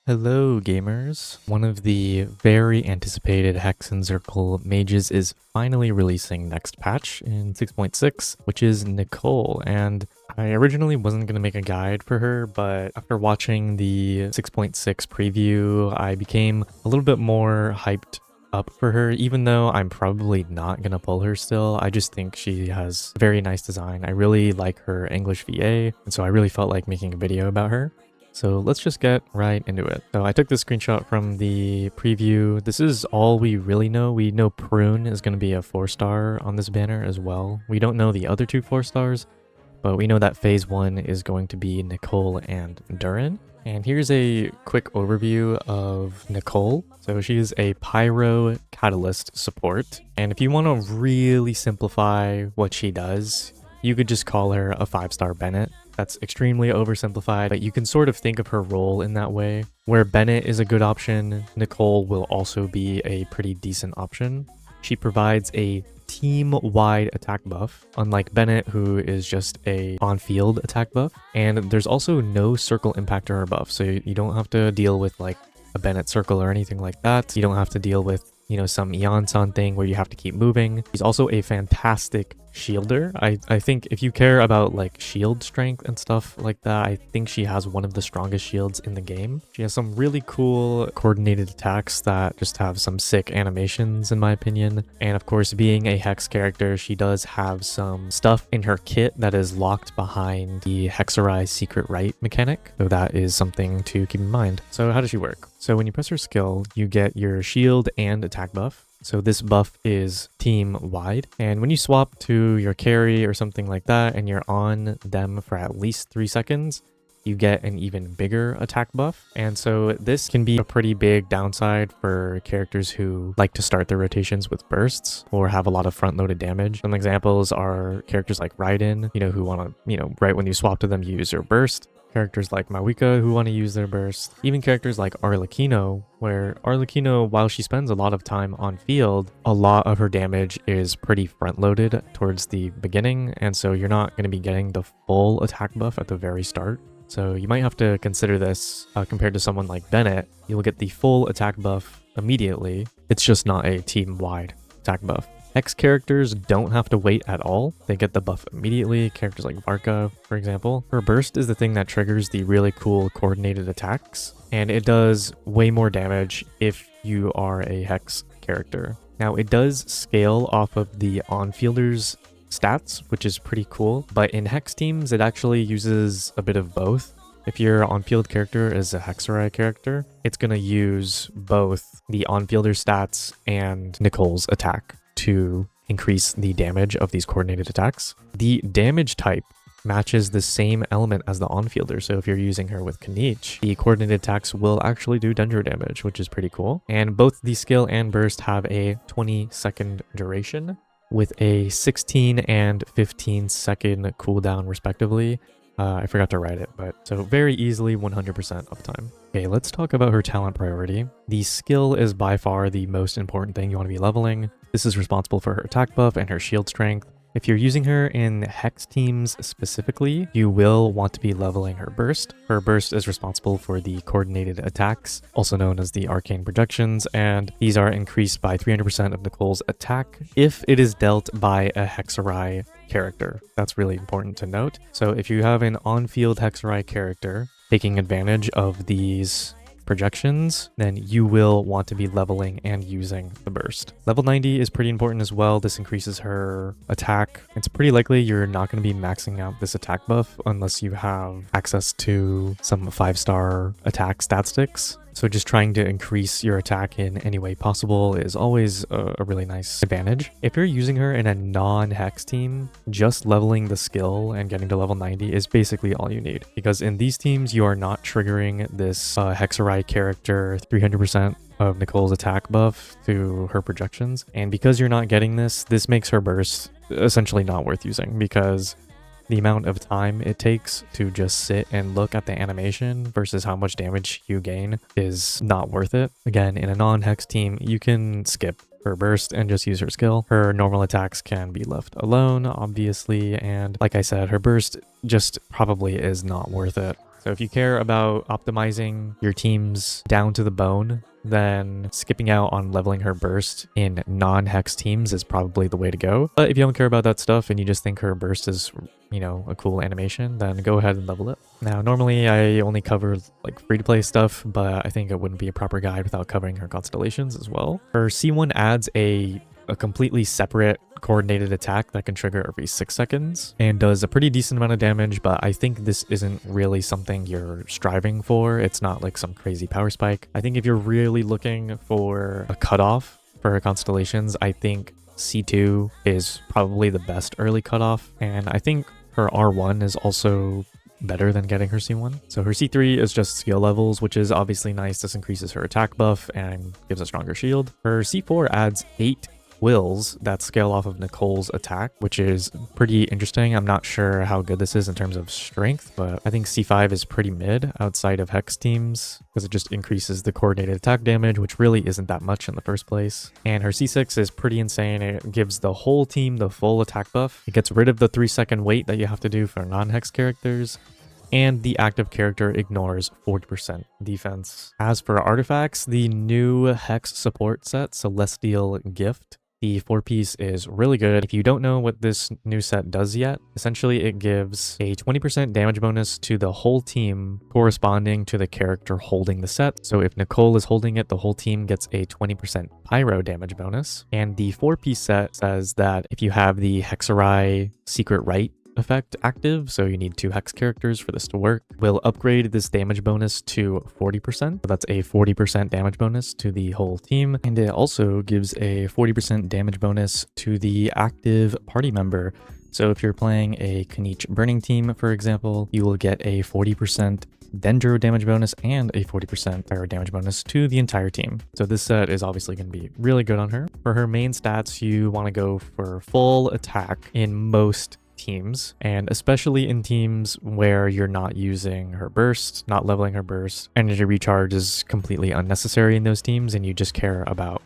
Hello gamers! One of the very anticipated Hex and Circle mages is finally releasing next patch in 6.6, which is Nicole, and I originally wasn't going to make a guide for her, but after watching the 6.6 preview, I became a little bit more hyped up for her, even though I'm probably not going to pull her still. I just think she has very nice design. I really like her English VA, and so I really felt like making a video about her. So let's just get right into it. So I took this screenshot from the preview. This is all we really know. We know Prune is going to be a 4-star on this banner as well. We don't know the other two 4-stars, but we know that phase 1 is going to be Nicole and Durin. And here's a quick overview of Nicole. So she is a Pyro Catalyst support. And if you want to really simplify what she does, you could just call her a 5-star Bennett. That's extremely oversimplified, but you can sort of think of her role in that way. Where Bennett is a good option, Nicole will also be a pretty decent option. She provides a team-wide attack buff, unlike Bennett, who is just a on-field attack buff. And there's also no circle impact to her buff, so you don't have to deal with like a Bennett circle or anything like that. You don't have to deal with, you know, some Eon-san thing where you have to keep moving. She's also a fantastic shielder. I think if you care about like shield strength and stuff like that, I think she has one of the strongest shields in the game. She has some really cool coordinated attacks that just have some sick animations in my opinion. And of course, being a Hex character, she does have some stuff in her kit that is locked behind the Hexarai secret right mechanic. So that is something to keep in mind. So how does she work? So when you press her skill, you get your shield and attack buff. So this buff is team-wide, and when you swap to your carry or something like that, and you're on them for at least 3 seconds, you get an even bigger attack buff. And so this can be a pretty big downside for characters who like to start their rotations with bursts or have a lot of front-loaded damage. Some examples are characters like Raiden, who want to, right when you swap to them, you use your burst. Characters like Mawika who want to use their burst. Even characters like Arlecchino, where Arlecchino, while she spends a lot of time on field, a lot of her damage is pretty front-loaded towards the beginning, and so you're not going to be getting the full attack buff at the very start. So you might have to consider this compared to someone like Bennett. You'll get the full attack buff immediately. It's just not a team-wide attack buff. Hex characters don't have to wait at all. They get the buff immediately. Characters like Varka, for example. Her burst is the thing that triggers the really cool coordinated attacks, and it does way more damage if you are a Hex character. Now, it does scale off of the on-fielder's stats, which is pretty cool, but in Hex teams, it actually uses a bit of both. If your on-field character is a Hexarai character, it's going to use both the on-fielder stats and Nicole's attack to increase the damage of these coordinated attacks. The damage type matches the same element as the on-fielder, so if you're using her with Kaniche, the coordinated attacks will actually do dendro damage, which is pretty cool. And both the skill and burst have a 20-second duration with a 16 and 15-second cooldown respectively. I forgot to write it, but so very easily 100% uptime. Okay, let's talk about her talent priority. The skill is by far the most important thing you want to be leveling. This is responsible for her attack buff and her shield strength. If you're using her in Hex teams specifically, you will want to be leveling her burst. Her burst is responsible for the coordinated attacks, also known as the arcane projections, and these are increased by 300% of Nicole's attack if it is dealt by a Hexarai character. That's really important to note. So if you have an on-field Hexarai character taking advantage of these projections, then you will want to be leveling and using the burst. Level 90 is pretty important as well. This increases her attack. It's pretty likely you're not going to be maxing out this attack buff unless you have access to some 5-star attack stat sticks. So just trying to increase your attack in any way possible is always a really nice advantage. If you're using her in a non-Hex team, just leveling the skill and getting to level 90 is basically all you need. Because in these teams, you are not triggering this Hexarai character 300% of Nicole's attack buff to her projections. And because you're not getting this makes her burst essentially not worth using, because the amount of time it takes to just sit and look at the animation versus how much damage you gain is not worth it. Again, in a non-Hex team, you can skip her burst and just use her skill. Her normal attacks can be left alone, obviously, and like I said, her burst just probably is not worth it. So if you care about optimizing your teams down to the bone, then skipping out on leveling her burst in non-hex teams is probably the way to go. But if you don't care about that stuff and you just think her burst is, you know, a cool animation, then go ahead and level it. Now, normally I only cover like free-to-play stuff, but I think it wouldn't be a proper guide without covering her constellations as well. Her C1 adds a completely separate coordinated attack that can trigger every 6 seconds and does a pretty decent amount of damage, but I think this isn't really something you're striving for. It's not like some crazy power spike. I think if you're really looking for a cutoff for her constellations, I think C2 is probably the best early cutoff, and I think her R1 is also better than getting her C1. So her C3 is just skill levels, which is obviously nice. This increases her attack buff and gives a stronger shield. Her C4 adds 8 wills that scale off of Nicole's attack, which is pretty interesting. I'm not sure how good this is in terms of strength, but I think C5 is pretty mid outside of hex teams because it just increases the coordinated attack damage, which really isn't that much in the first place. And her C6 is pretty insane. It gives the whole team the full attack buff. It gets rid of the 3-second wait that you have to do for non-hex characters, and the active character ignores 40% defense. As for artifacts, the new hex support set, Celestial Gift, the 4-piece is really good. If you don't know what this new set does yet, essentially it gives a 20% damage bonus to the whole team corresponding to the character holding the set. So if Nicole is holding it, the whole team gets a 20% pyro damage bonus. And the 4-piece set says that if you have the Hexarai Secret Rite effect active, so you need 2 hex characters for this to work, will upgrade this damage bonus to 40%. So that's a 40% damage bonus to the whole team, and it also gives a 40% damage bonus to the active party member. So if you're playing a Kniech burning team, for example, you will get a 40% Dendro damage bonus and a 40% pyro damage bonus to the entire team. So this set is obviously going to be really good on her. For her main stats, you want to go for full attack in most teams, and especially in teams where you're not using her burst, not leveling her burst. Energy recharge is completely unnecessary in those teams, and you just care about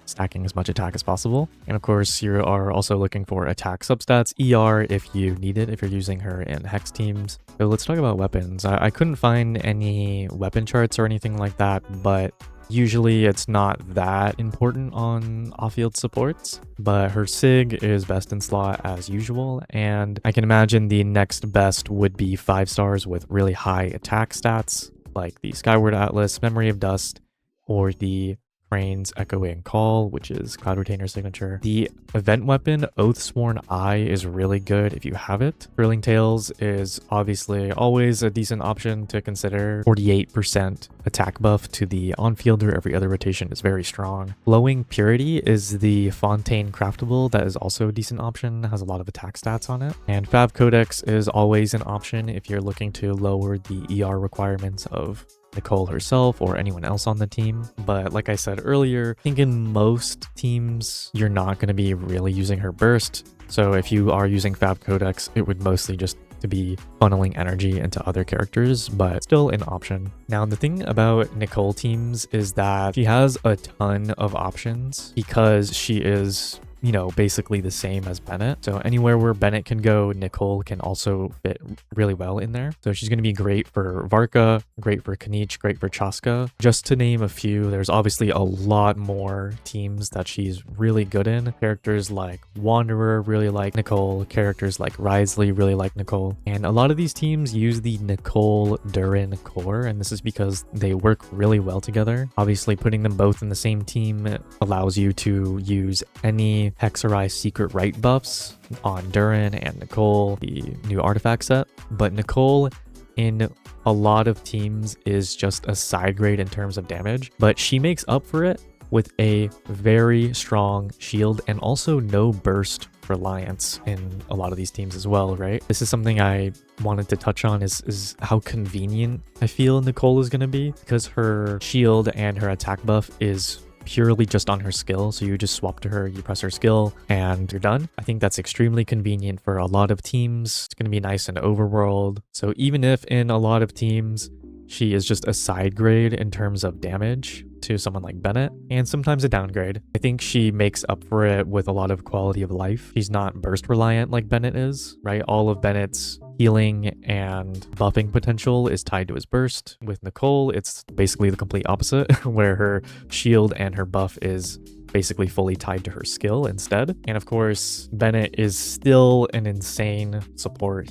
stacking as much attack as possible. And of course, you are also looking for attack substats, ER, if you need it, if you're using her in hex teams. So let's talk about weapons. I couldn't find any weapon charts or anything like that, but usually it's not that important on off-field supports, but her SIG is best in slot as usual, and I can imagine the next best would be 5 stars with really high attack stats, like the Skyward Atlas, Memory of Dust, or the Crane's Echoing Call, which is Cloud Retainer signature. The event weapon, Oathsworn Eye, is really good if you have it. Curling Tails is obviously always a decent option to consider. 48% attack buff to the on-fielder every other rotation is very strong. Flowing Purity is the Fontaine craftable that is also a decent option, has a lot of attack stats on it. And Fab Codex is always an option if you're looking to lower the ER requirements of Nicole herself or anyone else on the team. But like I said earlier, I think in most teams you're not going to be really using her burst, so if you are using Fab Codex, it would mostly just to be funneling energy into other characters, but still an option. Now, the thing about Nicole teams is that she has a ton of options because she is, you know, basically the same as Bennett. So anywhere where Bennett can go, Nicole can also fit really well in there. So she's going to be great for Varka, great for Kniech, great for Chaska. Just to name a few, there's obviously a lot more teams that she's really good in. Characters like Wanderer really like Nicole, characters like Risley really like Nicole. And a lot of these teams use the Nicole Durin core, and this is because they work really well together. Obviously, putting them both in the same team allows you to use any Hexarai Secret Rite buffs on Durin and Nicole, the new artifact set. But Nicole in a lot of teams is just a side grade in terms of damage, but she makes up for it with a very strong shield and also no burst reliance in a lot of these teams as well, right? This is something I wanted to touch on is how convenient I feel Nicole is going to be, because her shield and her attack buff is purely just on her skill. So you just swap to her, you press her skill, and you're done. I think that's extremely convenient for a lot of teams. It's going to be nice in overworld. So even if in a lot of teams she is just a side grade in terms of damage, to someone like Bennett, and sometimes a downgrade. I think she makes up for it with a lot of quality of life. She's not burst reliant like Bennett is, right? All of Bennett's healing and buffing potential is tied to his burst. With Nicole, it's basically the complete opposite, where her shield and her buff is basically fully tied to her skill instead. And of course, Bennett is still an insane support.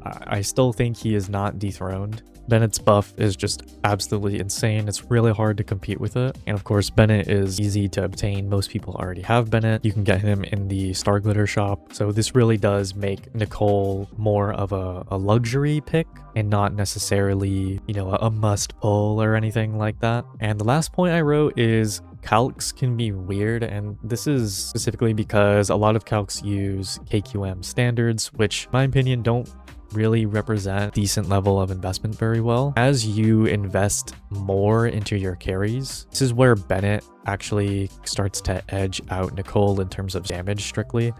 I still think he is not dethroned. Bennett's buff is just absolutely insane. It's really hard to compete with it. And of course, Bennett is easy to obtain. Most people already have Bennett. You can get him in the Star Glitter shop. So this really does make Nicole more of a luxury pick and not necessarily, you know, a must pull or anything like that. And the last point I wrote is calcs can be weird, and this is specifically because a lot of calcs use KQM standards, which in my opinion don't really represent decent level of investment very well. As you invest more into your carries, this is where Bennett actually starts to edge out Nicole in terms of damage strictly,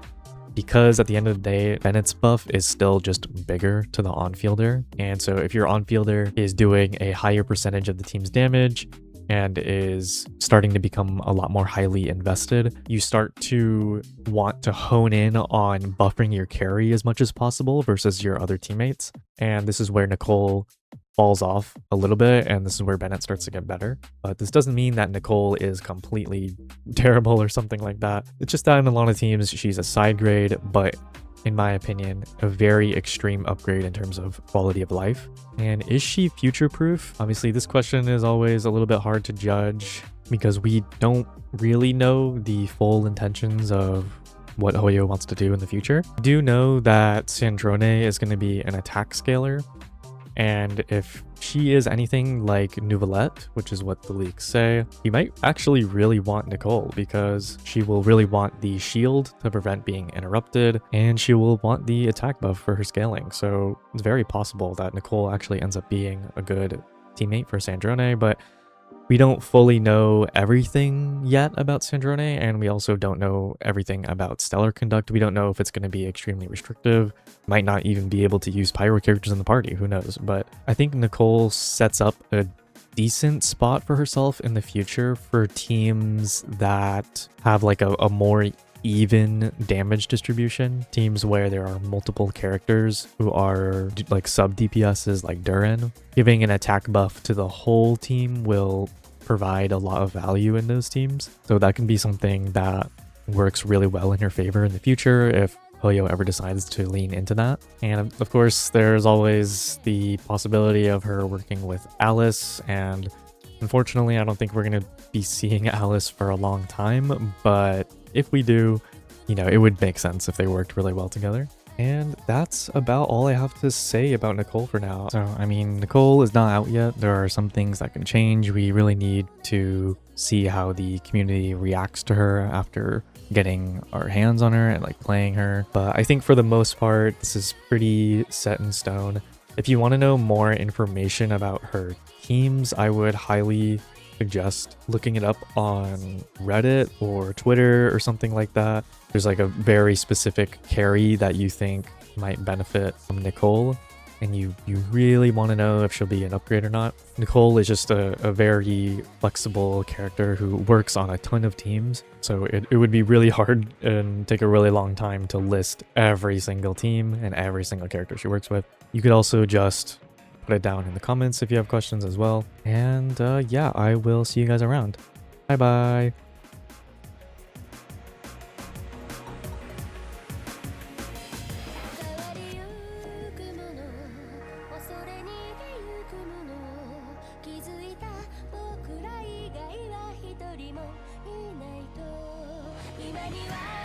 because at the end of the day, Bennett's buff is still just bigger to the on-fielder. And so if your on-fielder is doing a higher percentage of the team's damage and is starting to become a lot more highly invested, you start to want to hone in on buffing your carry as much as possible versus your other teammates. And this is where Nicole falls off a little bit, and this is where Bennett starts to get better. But this doesn't mean that Nicole is completely terrible or something like that. It's just that in a lot of teams, she's a side grade, but in my opinion, a very extreme upgrade in terms of quality of life. And is she future-proof? Obviously, this question is always a little bit hard to judge because we don't really know the full intentions of what Hoyo wants to do in the future. We do know that Sandrone is going to be an attack scaler, and if she is anything like Nouvelette, which is what the leaks say, he might actually really want Nicole because she will really want the shield to prevent being interrupted, and she will want the attack buff for her scaling. So it's very possible that Nicole actually ends up being a good teammate for Sandrone, but we don't fully know everything yet about Sandrone, and we also don't know everything about Stellar Conduct. We don't know if it's going to be extremely restrictive, might not even be able to use pyro characters in the party, who knows. But I think Nicole sets up a decent spot for herself in the future for teams that have like a more even damage distribution, teams where there are multiple characters who are like sub DPSs like Duran. Giving an attack buff to the whole team will provide a lot of value in those teams, so that can be something that works really well in her favor in the future if Hoyo ever decides to lean into that. And of course, there's always the possibility of her working with Alice, and unfortunately I don't think we're going to be seeing Alice for a long time, but if we do, you know, it would make sense if they worked really well together. And that's about all I have to say about Nicole for now. So, I mean, Nicole is not out yet. There are some things that can change. We really need to see how the community reacts to her after getting our hands on her and like playing her. But I think for the most part, this is pretty set in stone. If you want to know more information about her teams, I would highly suggest looking it up on Reddit or Twitter or something like that. There's like a very specific carry that you think might benefit from Nicole, and you really want to know if she'll be an upgrade or not. Nicole is just a very flexible character who works on a ton of teams, so it would be really hard and take a really long time to list every single team and every single character she works with. You could also just put it down in the comments if you have questions as well. And yeah, I will see you guys around. Bye bye. Imani wa